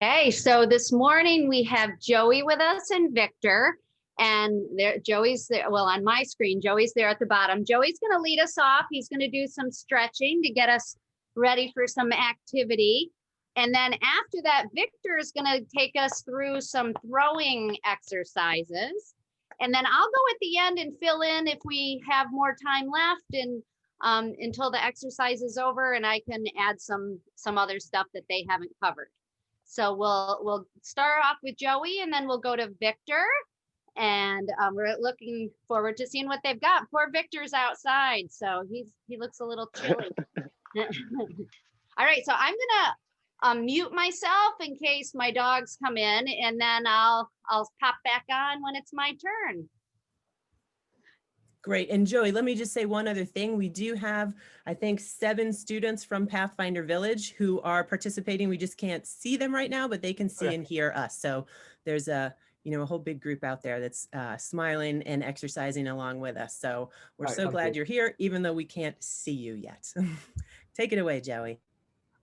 Okay, so this morning we have Joey with us and Victor. And there, Joey's there. Well, on my screen, Joey's there at the bottom. Joey's going to lead us off. He's going to do some stretching to get us ready for some activity. And then after that, Victor is going to take us through some throwing exercises. And then I'll go at the end and fill in if we have more time left and until the exercise is over, and I can add some other stuff that they haven't covered. So we'll start off with Joey, and then we'll go to Victor, and we're looking forward to seeing what they've got. Poor Victor's outside, so he looks a little chilly. All right, so I'm gonna mute myself in case my dogs come in, and then I'll pop back on when it's my turn. Great. And Joey, let me just say one other thing. We do have, I think, 7 students from Pathfinder Village who are participating. We just can't see them right now, but they can see and hear us. So there's a whole big group out there that's smiling and exercising along with us. So we're so glad you're here, even though we can't see you yet. Take it away, Joey.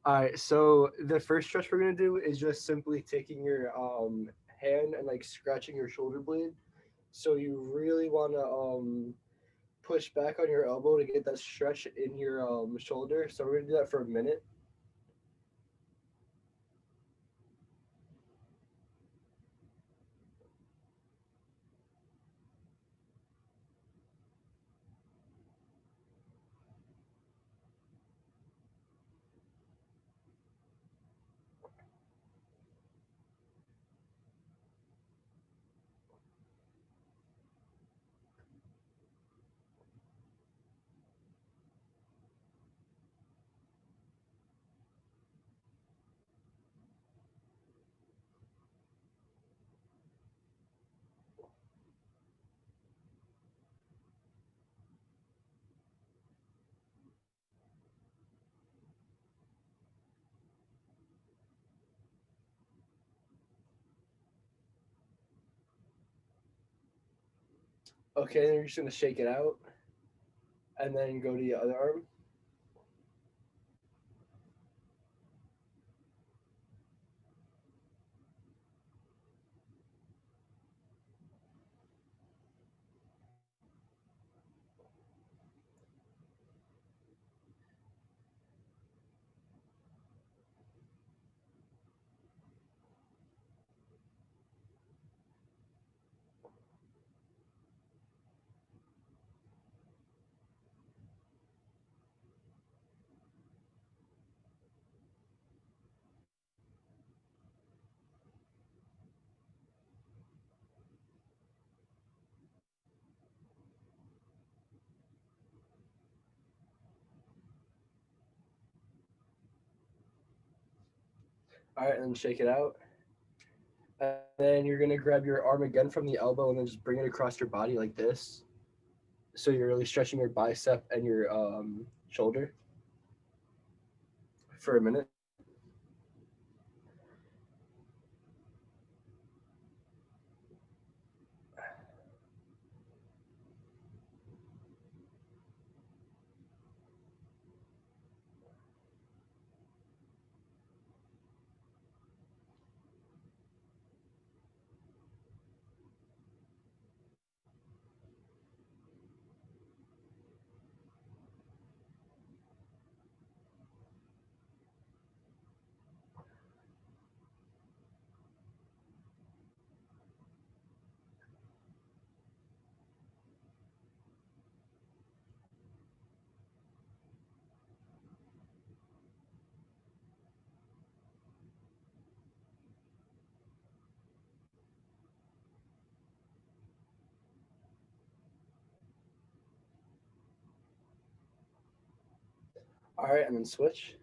All right. So the first stretch we're going to do is just simply taking your hand and like scratching your shoulder blade. So you really want to push back on your elbow to get that stretch in your shoulder. So we're going to do that for a minute. Okay, then you're just going to shake it out and then go to the other arm. All right, and then shake it out. And then you're going to grab your arm again from the elbow and then just bring it across your body like this. So you're really stretching your bicep and your shoulder for a minute. All right, and then switch.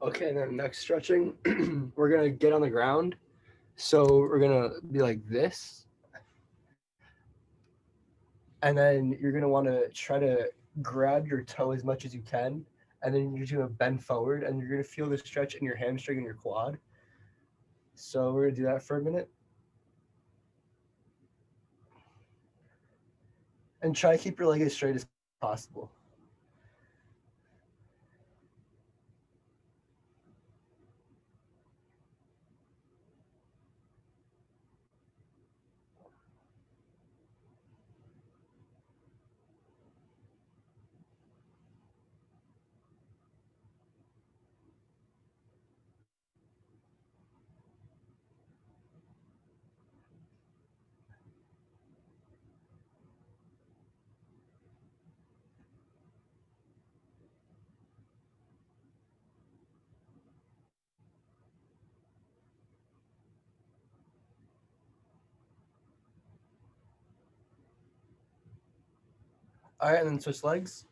Okay, and then next stretching, we're gonna get on the ground. So we're gonna be like this, and then you're gonna want to try to grab your toe as much as you can, and then you're just gonna bend forward, and you're gonna feel the stretch in your hamstring and your quad. So we're gonna do that for a minute, and try to keep your leg as straight as possible. All right, and then switch legs.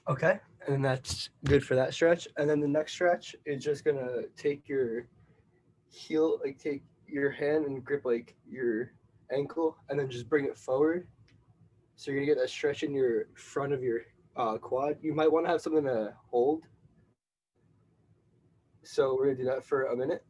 Okay, and that's good for that stretch. And then the next stretch is just gonna take your heel, like take your hand and grip like your ankle, and then just bring it forward. So you're gonna get that stretch in your front of your quad. You might want to have something to hold. So we're gonna do that for a minute.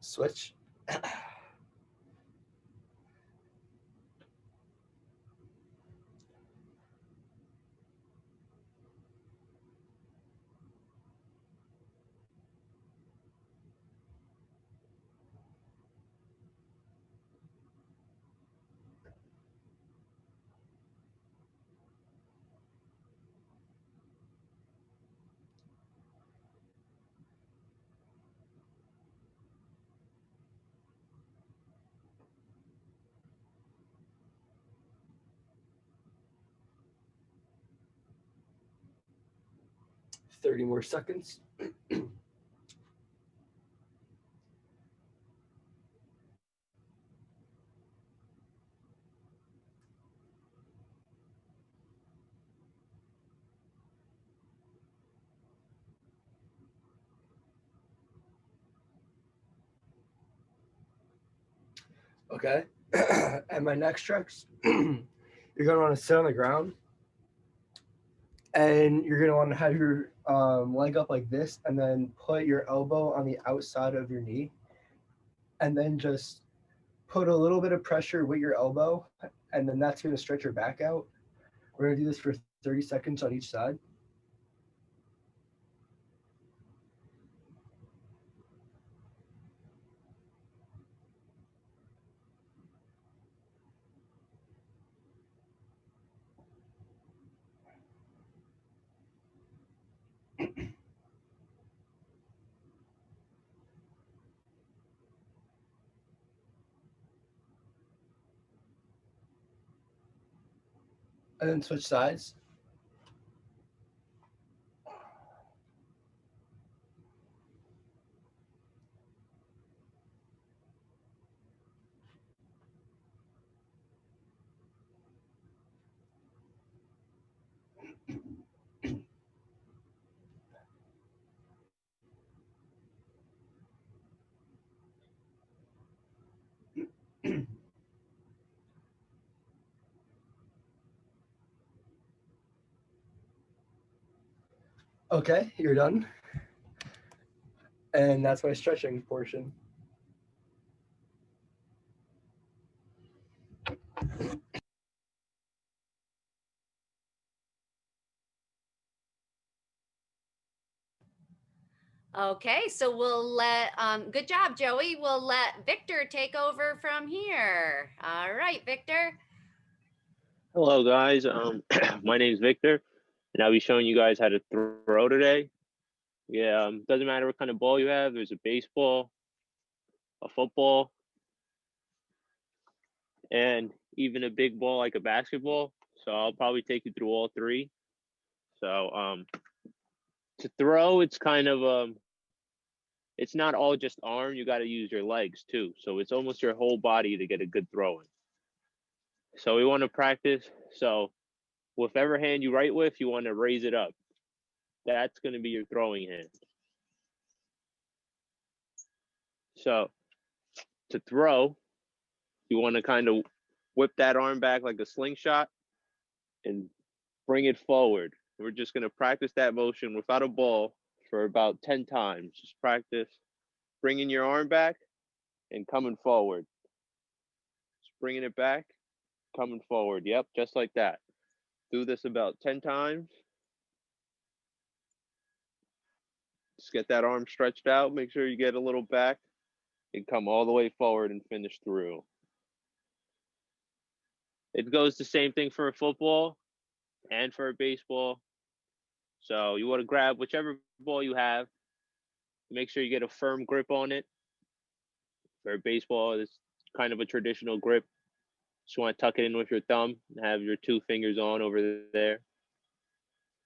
Switch. Thirty more seconds. Okay. And my next stretch, you're gonna want to sit on the ground, and you're gonna want to have your leg up like this, and then put your elbow on the outside of your knee, and then just put a little bit of pressure with your elbow, and then that's gonna stretch your back out. We're gonna do this for 30 seconds on each side. And then switch sides. Okay, you're done. And that's my stretching portion. Okay, so we'll let, good job, Joey. We'll let Victor take over from here. All right, Victor. Hello, guys. My name's Victor, and I'll be showing you guys how to throw today. Yeah, doesn't matter what kind of ball you have. There's a baseball, a football, and even a big ball like a basketball. So I'll probably take you through all three. So to throw, it's kind of it's not all just arm. You got to use your legs too. So it's almost your whole body to get a good throw in. So we want to practice. So whichever hand you write with, you want to raise it up. That's going to be your throwing hand. So to throw, you want to kind of whip that arm back like a slingshot and bring it forward. We're just going to practice that motion without a ball for about 10 times. Just practice bringing your arm back and coming forward. Just bringing it back, coming forward. Yep, just like that. Do this about 10 times. Just get that arm stretched out. Make sure you get a little back and come all the way forward and finish through. It goes the same thing for a football and for a baseball. So you want to grab whichever ball you have. Make sure you get a firm grip on it. For a baseball, it's kind of a traditional grip. Just want to tuck it in with your thumb and have your two fingers on over there.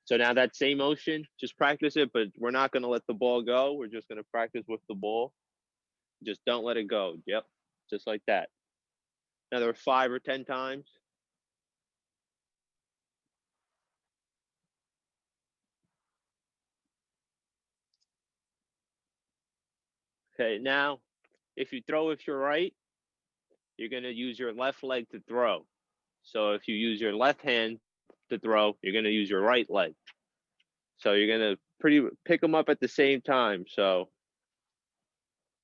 So now that same motion, just practice it, but we're not going to let the ball go. We're just going to practice with the ball. Just don't let it go. Yep, just like that. Another 5 or 10 times. Okay, now if you throw with your right, you're going to use your left leg to throw. So if you use your left hand to throw, you're going to use your right leg. So you're going to pick them up at the same time. So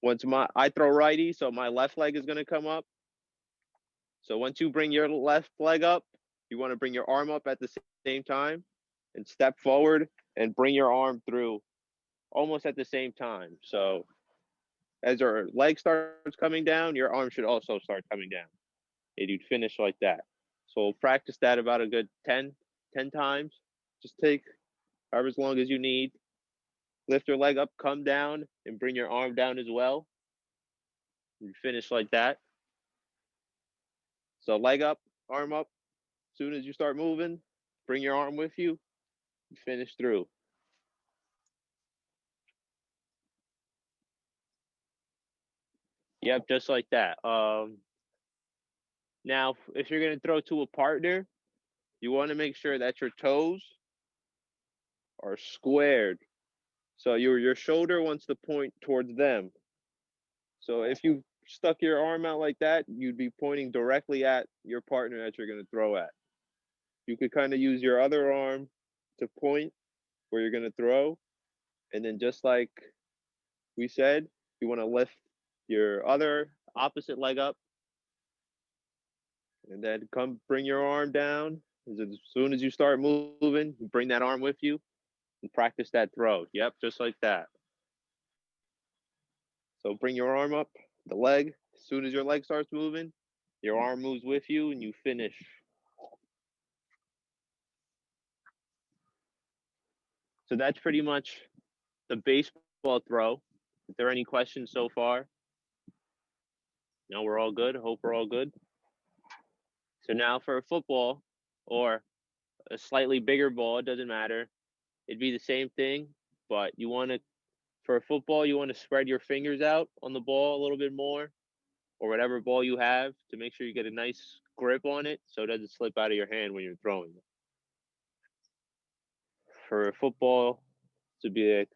I throw righty, so my left leg is going to come up. So once you bring your left leg up, you want to bring your arm up at the same time and step forward and bring your arm through almost at the same time. So as your leg starts coming down, your arm should also start coming down. And you'd finish like that. So we'll practice that about a good 10 times. Just take however as long as you need. Lift your leg up, come down, and bring your arm down as well. You finish like that. So leg up, arm up. As soon as you start moving, bring your arm with you. You finish through. Yep, just like that. Now, if you're going to throw to a partner, you want to make sure that your toes are squared. So your shoulder wants to point towards them. So if you stuck your arm out like that, you'd be pointing directly at your partner that you're going to throw at. You could kind of use your other arm to point where you're going to throw. And then just like we said, you want to lift your other opposite leg up. And then bring your arm down. As soon as you start moving, bring that arm with you and practice that throw. Yep, just like that. So bring your arm up, the leg. As soon as your leg starts moving, your arm moves with you and you finish. So that's pretty much the baseball throw. Is there any questions so far? No, we're all good. Hope we're all good. So now for a football or a slightly bigger ball, it doesn't matter. It'd be the same thing, but you want to, for a football, you want to spread your fingers out on the ball a little bit more, or whatever ball you have, to make sure you get a nice grip on it so it doesn't slip out of your hand when you're throwing it. For a football to be a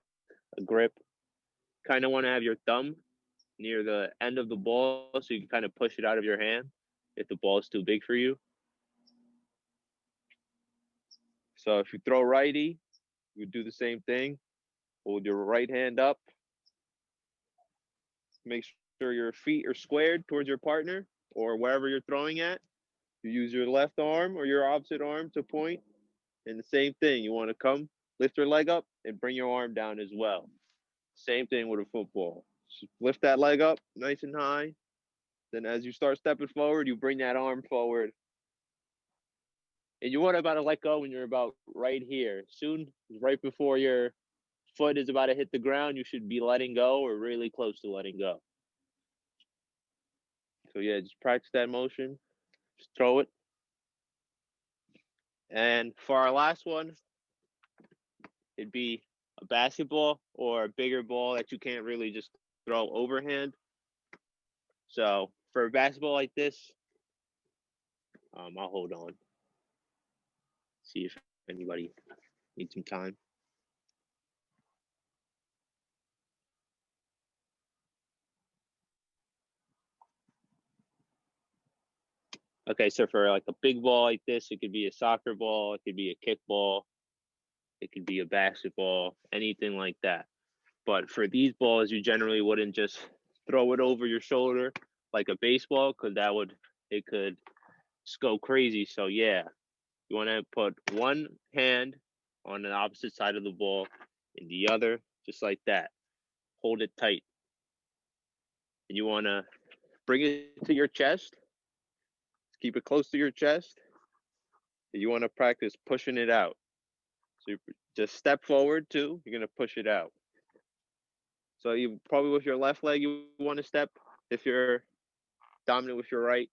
grip, kind of want to have your thumb near the end of the ball so you can kind of push it out of your hand if the ball is too big for you. So if you throw righty, you do the same thing. Hold your right hand up. Make sure your feet are squared towards your partner or wherever you're throwing at. You use your left arm or your opposite arm to point. And the same thing, you want to come, lift your leg up and bring your arm down as well. Same thing with a football. Just lift that leg up nice and high. Then as you start stepping forward, you bring that arm forward. And you want to about to let go when you're about right here. Soon, right before your foot is about to hit the ground, you should be letting go or really close to letting go. So yeah, just practice that motion. Just throw it. And for our last one, it'd be a basketball or a bigger ball that you can't really just throw overhand. So for a basketball like this, I'll hold on. See if anybody needs some time. Okay, so for like a big ball like this, it could be a soccer ball, it could be a kickball, it could be a basketball, anything like that. But for these balls, you generally wouldn't just throw it over your shoulder like a baseball, because it could just go crazy. So yeah, you want to put one hand on the opposite side of the ball and the other just like that. Hold it tight. And you want to bring it to your chest. Keep it close to your chest. And you want to practice pushing it out. So you just step forward too. You're going to push it out. So you probably with your left leg, you want to step. If you're dominant with your right,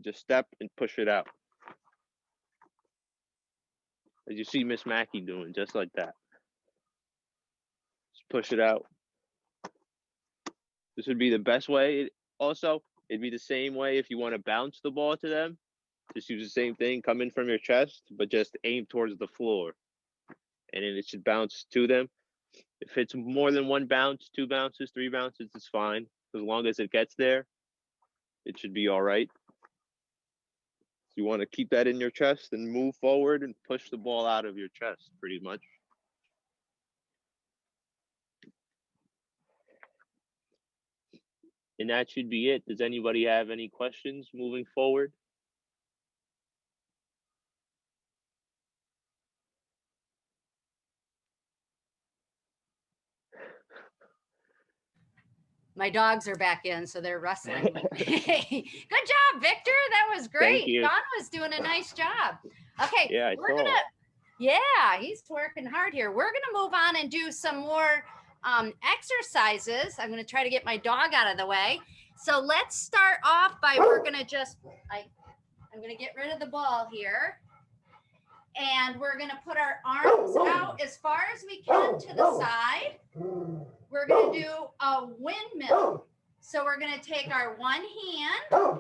just step and push it out. As you see Miss Mackey doing, just like that. Just push it out. This would be the best way. Also, it'd be the same way if you want to bounce the ball to them. Just use the same thing, come in from your chest, but just aim towards the floor. And then it should bounce to them. If it's more than one bounce, 2 bounces, 3 bounces, it's fine. As long as it gets there, it should be all right. So you want to keep that in your chest and move forward and push the ball out of your chest pretty much. And that should be it. Does anybody have any questions moving forward? My dogs are back in, so they're wrestling with me. Good job, Victor. That was great. Thank you. Don was doing a nice job. Okay. Yeah, He's working hard here. We're gonna move on and do some more exercises. I'm gonna try to get my dog out of the way. So let's start off by I'm gonna get rid of the ball here. And we're gonna put our arms out as far as we can to the side. We're going to do a windmill. So we're going to take our one hand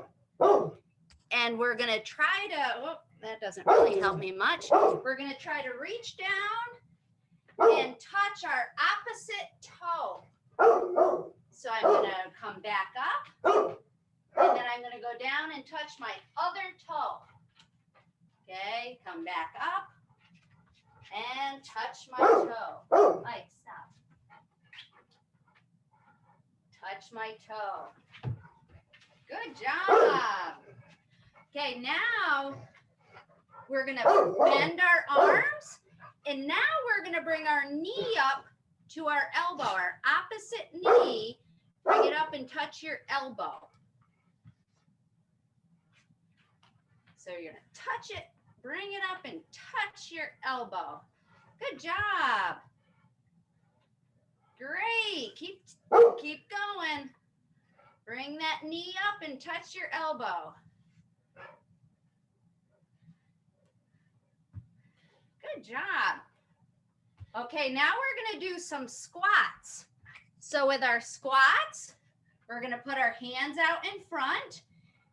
and we're going to try to, that doesn't really help me much. We're going to try to reach down and touch our opposite toe. So I'm going to come back up and then I'm going to go down and touch my other toe. Okay, come back up and touch my toe. Mike, stop. Touch my toe. Good job. Okay, now we're going to bend our arms. And now we're going to bring our knee up to our elbow, our opposite knee. Bring it up and touch your elbow. So you're going to touch it, bring it up and touch your elbow. Good job. Great. Keep going. Bring that knee up and touch your elbow. Good job. Okay, now we're gonna do some squats. So with our squats, we're gonna put our hands out in front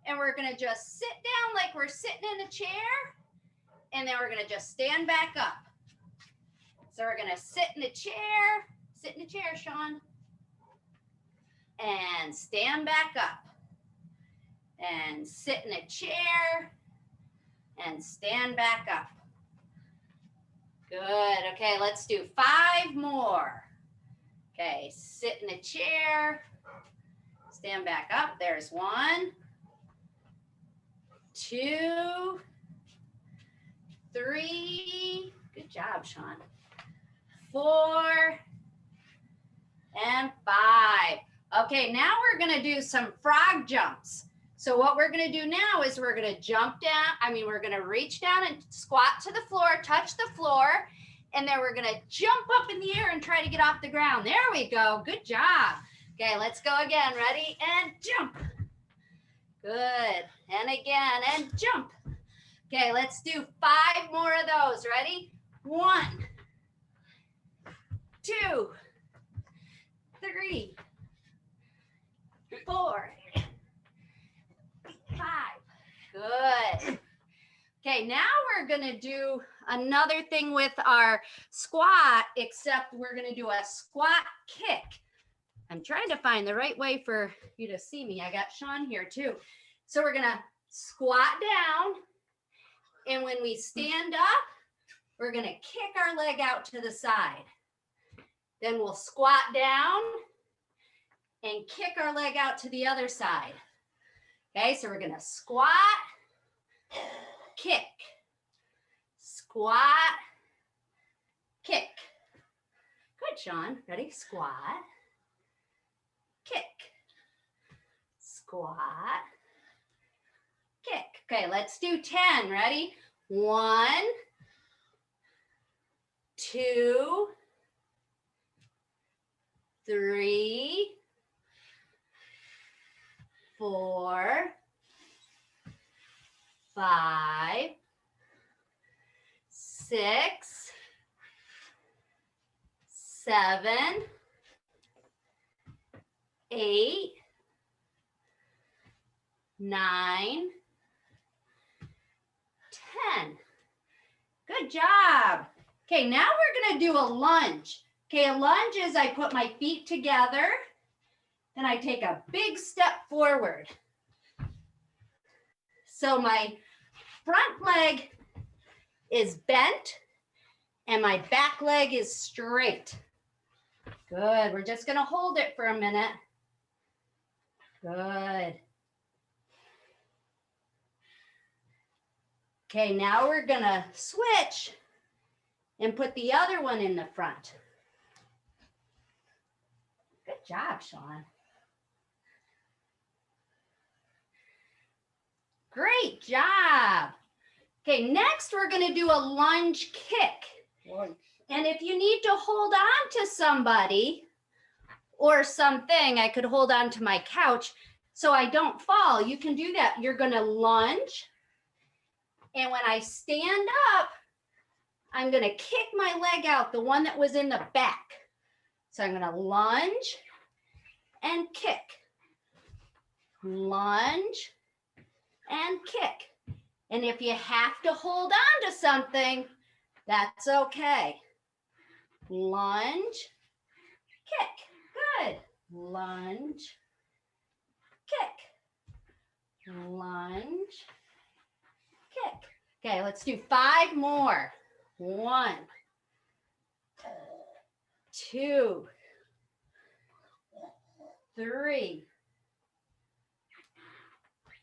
and we're gonna just sit down like we're sitting in a chair, and then we're gonna just stand back up. So we're gonna sit in the chair, Sean, and stand back up. And sit in a chair and stand back up. Good. Okay, let's do 5 more. Okay, sit in a chair, stand back up. There's 1, 2, 3. Good job, Sean. 4 and 5. Okay, now we're gonna do some frog jumps. So what we're gonna do now is we're gonna jump down. We're gonna reach down and squat to the floor, touch the floor, and then we're gonna jump up in the air and try to get off the ground. There we go, good job. Okay, let's go again. Ready? And jump. Good, and again, and jump. Okay, let's do 5 more of those. Ready? 1, 2, 3, 4, 5. Good. Okay, now we're gonna do another thing with our squat, except we're gonna do a squat kick. I'm trying to find the right way for you to see me. I got Sean here too. So we're gonna squat down, and when we stand up, we're gonna kick our leg out to the side. Then we'll squat down and kick our leg out to the other side. Okay, so we're gonna squat, kick, squat, kick. Good, Sean. Ready? Squat, kick, squat, kick. Okay, let's do 10. Ready? 1, 2, 3, 4, 5, 6, 7, 8, 9, 10. Good job. Okay, now we're gonna do a lunge. Okay, a lunge is I put my feet together, then I take a big step forward. So my front leg is bent and my back leg is straight. Good, we're just gonna hold it for a minute. Good. Okay, now we're gonna switch and put the other one in the front. Good job, Sean. Great job. Okay, next we're gonna do a lunge kick. And if you need to hold on to somebody or something, I could hold on to my couch so I don't fall. You can do that. You're gonna lunge. And when I stand up, I'm gonna kick my leg out, the one that was in the back. So I'm gonna lunge and kick. Lunge and kick. And if you have to hold on to something, that's okay. Lunge, kick. Good. Lunge, kick. Lunge, kick. Okay, let's do 5 more. 1, 2, 3,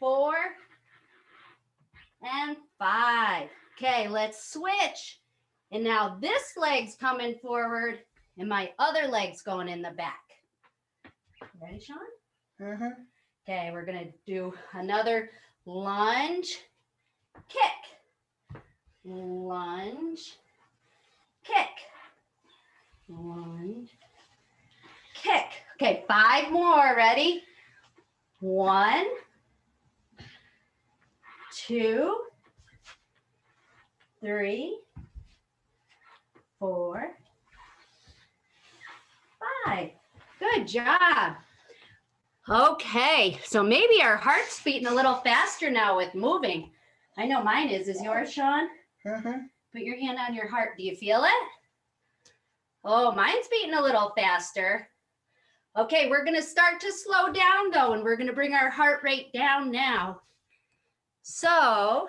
4, and 5. Okay, let's switch. And now this leg's coming forward and my other leg's going in the back. Ready, Sean? Mm-hmm. Okay, we're gonna do another lunge, kick, lunge, kick, lunge, kick. Okay, 5 more, ready? 1, 2, 3, 4, 5. Good job. Okay, so maybe our heart's beating a little faster now with moving. I know mine is. Is yours, Sean? Put your hand on your heart. Do you feel it? Oh, mine's beating a little faster. Okay, we're going to start to slow down though, and we're going to bring our heart rate down now. So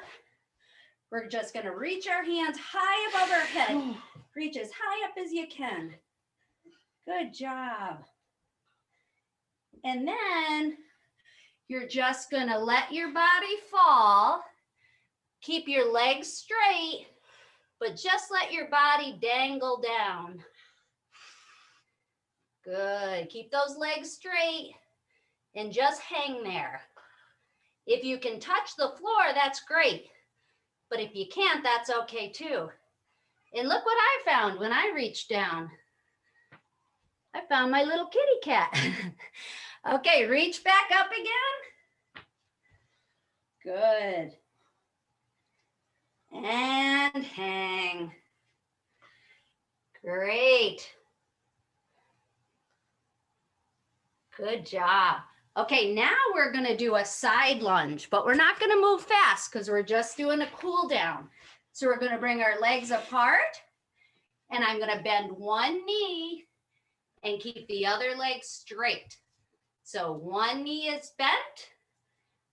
we're just going to reach our hands high above our head. Reach as high up as you can. Good job. And then you're just going to let your body fall. Keep your legs straight, but just let your body dangle down. Good. Keep those legs straight and just hang there. If you can touch the floor, that's great. But if you can't, that's okay too. And look what I found when I reached down. I found my little kitty cat. Okay, reach back up again. Good. And hang. Great. Good job. Okay, now we're going to do a side lunge, but we're not going to move fast because we're just doing a cool down. So we're going to bring our legs apart, and I'm going to bend one knee and keep the other leg straight. So one knee is bent,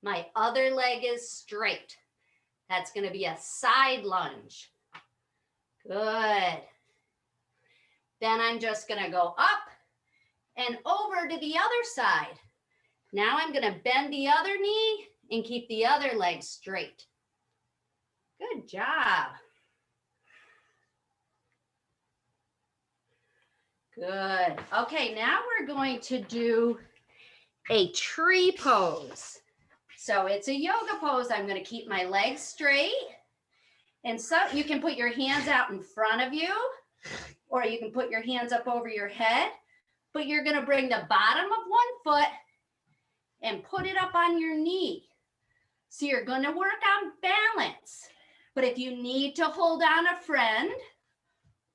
my other leg is straight. That's going to be a side lunge. Good. Then I'm just going to go up and over to the other side. Now I'm going to bend the other knee and keep the other leg straight. Good job. Good. Okay, now we're going to do a tree pose. So it's a yoga pose. I'm going to keep my legs straight. And so you can put your hands out in front of you, or you can put your hands up over your head, but you're going to bring the bottom of one foot and put it up on your knee. So you're going to work on balance. But if you need to hold on a friend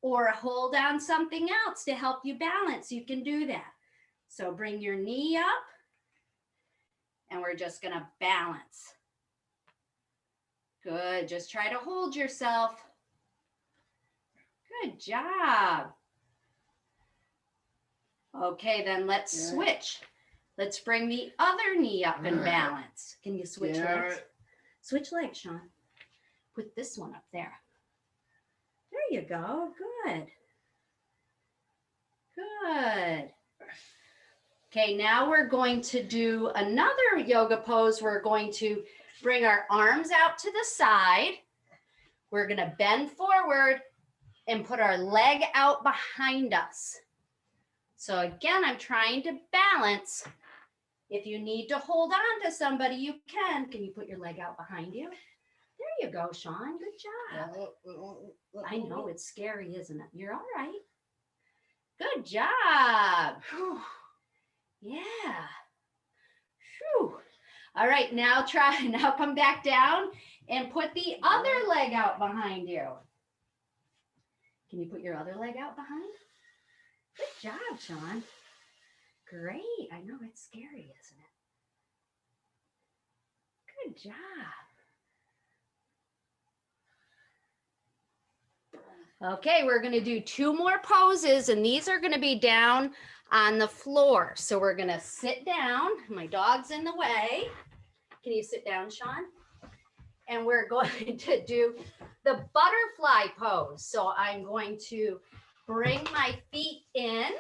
or hold on something else to help you balance, you can do that. So bring your knee up and we're just going to balance. Good. Just try to hold yourself. Good job. Okay, then let's switch. Let's bring the other knee up and balance. Can you switch legs? Switch legs, Sean. Put this one up there. There you go. Good. Good. Okay, now we're going to do another yoga pose. We're going to bring our arms out to the side. We're going to bend forward and put our leg out behind us. So again, I'm trying to balance. If you need to hold on to somebody, you can. Can you put your leg out behind you? There you go, Sean. Good job. I know it's scary, isn't it? You're all right. Good job. Whew. Yeah. Whew. All right, now come back down and put the other leg out behind you. Can you put your other leg out behind? Good job, Sean. Great. I know it's scary, isn't it? Good job. Okay, we're going to do 2 more poses, and these are going to be down on the floor. So we're going to sit down. My dog's in the way. Can you sit down, Sean? And we're going to do the butterfly pose. So I'm going to bring my feet in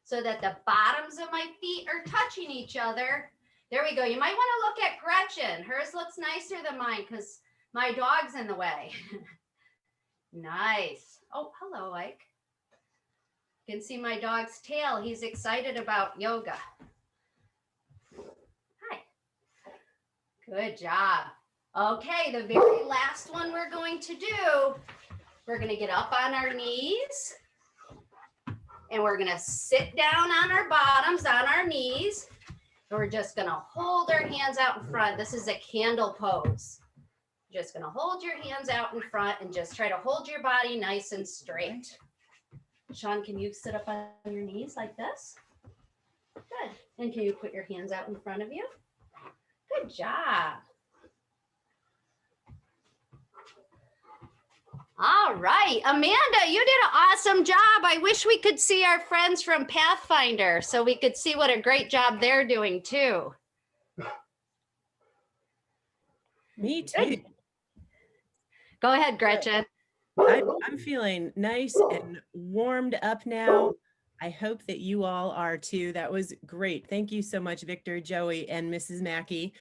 so that the bottoms of my feet are touching each other. There we go. You might want to look at Gretchen. Hers looks nicer than mine because my dog's in the way. Nice. Oh, hello, Ike. You can see my dog's tail. He's excited about yoga. Hi. Good job. Okay, the very last one we're going to do, we're going to get up on our knees and we're going to sit down on our bottoms, on our knees, and we're just going to hold our hands out in front. This is a candle pose. Just gonna hold your hands out in front and just try to hold your body nice and straight. Sean, can you sit up on your knees like this? Good. And can you put your hands out in front of you? Good job. All right, Amanda, you did an awesome job. I wish we could see our friends from Pathfinder so we could see what a great job they're doing too. Me too. Go ahead, Gretchen. I'm feeling nice and warmed up now. I hope that you all are too. That was great. Thank you so much, Victor, Joey, and Mrs. Mackey.